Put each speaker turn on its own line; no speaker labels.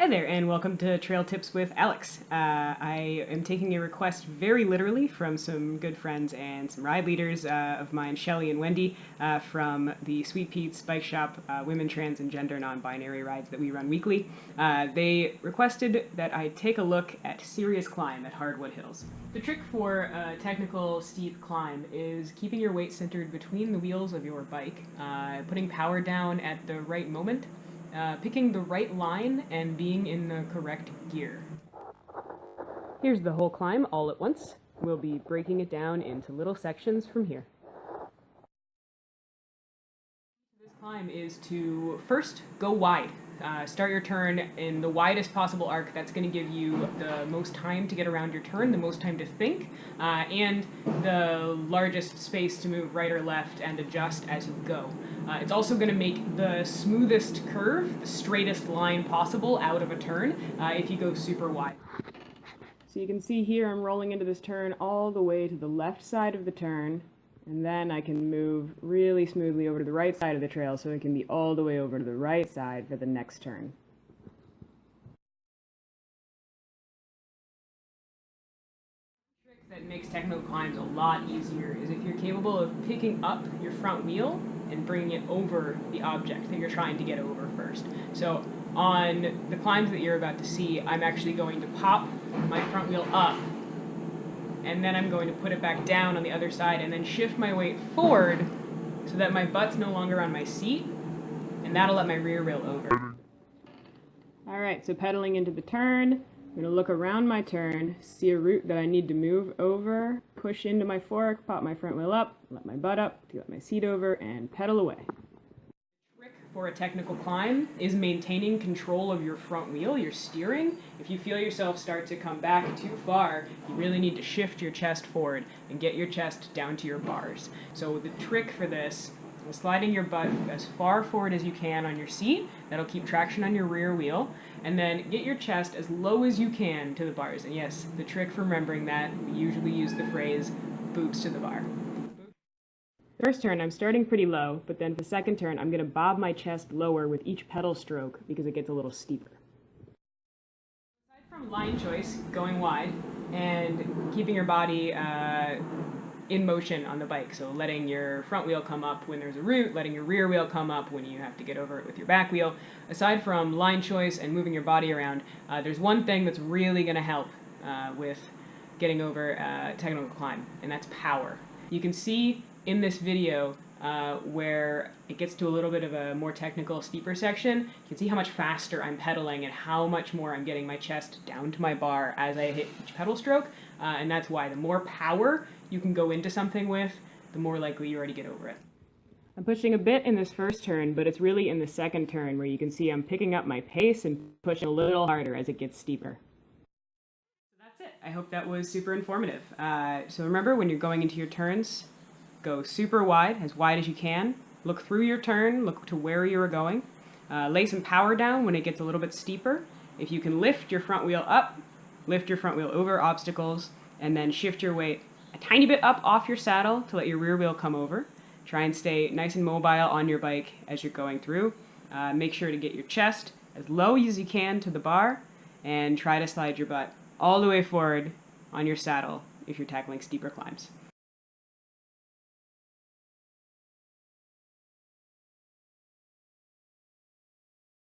Hi there, and welcome to Trail Tips with Alex. I am taking a request very literally from some good friends and some ride leaders of mine, Shelly and Wendy, from the Sweet Pete's Bike Shop Women, Trans, and Gender Non-Binary rides that we run weekly. They requested that I take a look at Serious Climb at Hardwood Hills. The trick for a technical steep climb is keeping your weight centered between the wheels of your bike, putting power down at the right moment, picking the right line, and being in the correct gear. Here's the whole climb all at once. We'll be breaking it down into little sections from here. This climb is to first go wide. Start your turn in the widest possible arc. That's going to give you the most time to get around your turn, the most time to think, and the largest space to move right or left and adjust as you go. It's also going to make the smoothest curve, the straightest line possible out of a turn if you go super wide. So you can see here I'm rolling into this turn all the way to the left side of the turn, and then I can move really smoothly over to the right side of the trail so it can be all the way over to the right side for the next turn. The trick that makes technical climbs a lot easier is if you're capable of picking up your front wheel and bringing it over the object that you're trying to get over first. So on the climbs that you're about to see, I'm actually going to pop my front wheel up, and then I'm going to put it back down on the other side and then shift my weight forward so that my butt's no longer on my seat, and that'll let my rear wheel over. Alright, so pedaling into the turn, I'm going to look around my turn, see a route that I need to move over, push into my fork, pop my front wheel up, let my butt up, to let my seat over, and pedal away. For a technical climb is maintaining control of your front wheel, your steering. If you feel yourself start to come back too far, you really need to shift your chest forward and get your chest down to your bars. So the trick for this is sliding your butt as far forward as you can on your seat. That'll keep traction on your rear wheel. And then get your chest as low as you can to the bars. And yes, the trick for remembering that, we usually use the phrase boobs to the bar. First turn, I'm starting pretty low, but then for the second turn, I'm going to bob my chest lower with each pedal stroke because it gets a little steeper. Aside from line choice, going wide, and keeping your body in motion on the bike, so letting your front wheel come up when there's a route, letting your rear wheel come up when you have to get over it with your back wheel. Aside from line choice and moving your body around, there's one thing that's really going to help with getting over a technical climb, and that's power. You can see in this video where it gets to a little bit of a more technical, steeper section, you can see how much faster I'm pedaling and how much more I'm getting my chest down to my bar as I hit each pedal stroke, and that's why the more power you can go into something with, the more likely you are to get over it. I'm pushing a bit in this first turn, but it's really in the second turn where you can see I'm picking up my pace and pushing a little harder as it gets steeper. So that's it. I hope that was super informative. So remember, when you're going into your turns, go super wide as you can. Look through your turn, look to where you're going. Lay some power down when it gets a little bit steeper. If you can lift your front wheel up, lift your front wheel over obstacles, and then shift your weight a tiny bit up off your saddle to let your rear wheel come over. Try and stay nice and mobile on your bike as you're going through. Make sure to get your chest as low as you can to the bar, and try to slide your butt all the way forward on your saddle if you're tackling steeper climbs.